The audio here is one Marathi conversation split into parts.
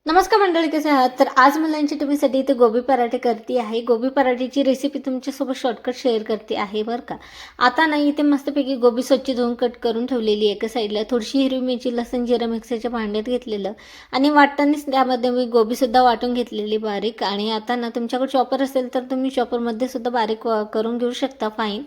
नमस्कार मंडळी, कसे आहात? तर आज मुलांची टिफिनसाठी इथे गोबी पराठे करते आहे. गोबी पराठेची रेसिपी तुमच्यासोबत शॉर्टकट शेअर करते आहे बरं का. आता ना इथे मस्तपैकी गोबी स्वच्छ धुवून कट करून ठेवलेली आहे एका साईडला. थोडीशी हिरवी मिरची, लसूण, जिरं मिक्सरच्या भांड्यात घेतलेलं आणि वाटतानाच त्यामध्ये मी गोबीसुद्धा वाटून घेतलेली बारीक. आणि आता ना तुमच्याकडे चॉपर असेल तर तुम्ही चॉपरमध्ये सुद्धा बारीक करून घेऊ शकता फाईन.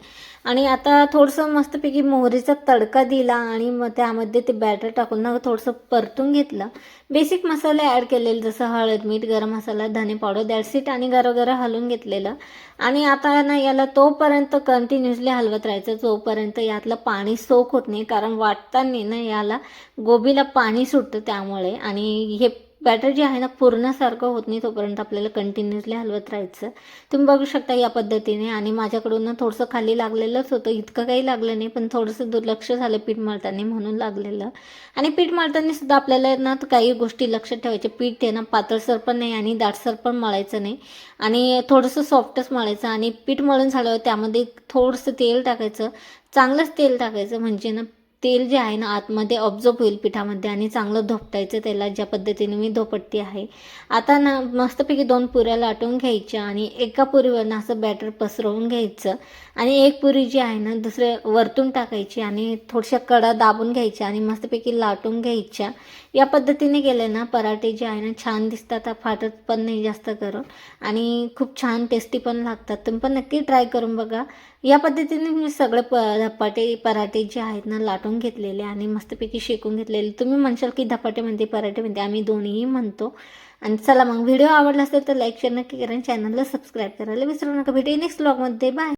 आणि आता थोडंसं मस्तपैकी मोहरीचा तडका दिला आणि मग त्यामध्ये ते बॅटर टाकून ना थोडंसं परतून घेतलं. बेसिक मसाले ॲड केलेले जसं हळद, मीठ, गरम मसाला, धने पावडर, दॅट्स इट आणि गरगरं हलवून घेतलेलं. आणि आता ना याला तोपर्यंत कंटिन्युअसली हलवत राहायचं जोपर्यंत यातलं पाणी सोक होत नाही, कारण वाटताना ना याला गोबीला पाणी सुटतं त्यामुळे. आणि हे बॅटर जे आहे ना पूर्णसारखं होत नाही तोपर्यंत आपल्याला कंटिन्युअसली हलवत राहायचं. तुम्ही बघू शकता या पद्धतीने. आणि माझ्याकडून ना थोडंसं खाली लागलेलंच होतं, इतकं काही लागलं नाही पण थोडंसं दुर्लक्ष झालं पीठ मळताना म्हणून लागलेलं. आणि पीठ मळताना सुद्धा आपल्याला ना काही गोष्टी लक्षात ठेवायच्या. पीठ आहे ना पातळसर पण नाही आणि दाटसर पण मळायचं नाही आणि थोडंसं सॉफ्टच मळायचं. आणि पीठ मळून झाल्यावर त्यामध्ये थोडंसं तेल टाकायचं, चांगलंच तेल टाकायचं म्हणजे ना तेल जे आहे ना आतमध्ये ऑब्झर्व होईल पिठामध्ये आणि चांगलं धोपटायचं त्याला, ज्या पद्धतीने मी धोपटते आहे. आता ना मस्तपैकी 2 पुऱ्या लाटून घ्यायच्या आणि एका पुरीवरनं असं बॅटर पसरवून घ्यायचं आणि एक पुरी जी आहे ना दुसऱ्या वरतून टाकायची आणि थोड्याशा कडा दाबून घ्यायच्या आणि मस्तपैकी लाटून घ्यायच्या. या पद्धतीने केले ना पराठे जे आहे ना छान दिसतात, फाटत पण नाही जास्त करून आणि खूप छान टेस्टी पण लागतात. तुम्ही पण नक्की ट्राय करून बघा. या पद्धतीने मी सगळे धपाटे पराठे जे आहेत ना लाटून घेतलेले आणि मस्तपैकी शेकून घेतलेले. तुम्ही म्हणशाल की धपाटे म्हणते पराठे म्हणते, आम्ही दोन्हीही म्हणतो. आणि चला मग व्हिडिओ आवडला असेल तर लाईक शेअर नक्की करा, चॅनलला सबस्क्राईब करायला विसरू नका. भेटूया नेक्स्ट व्लॉगमध्ये. बाय.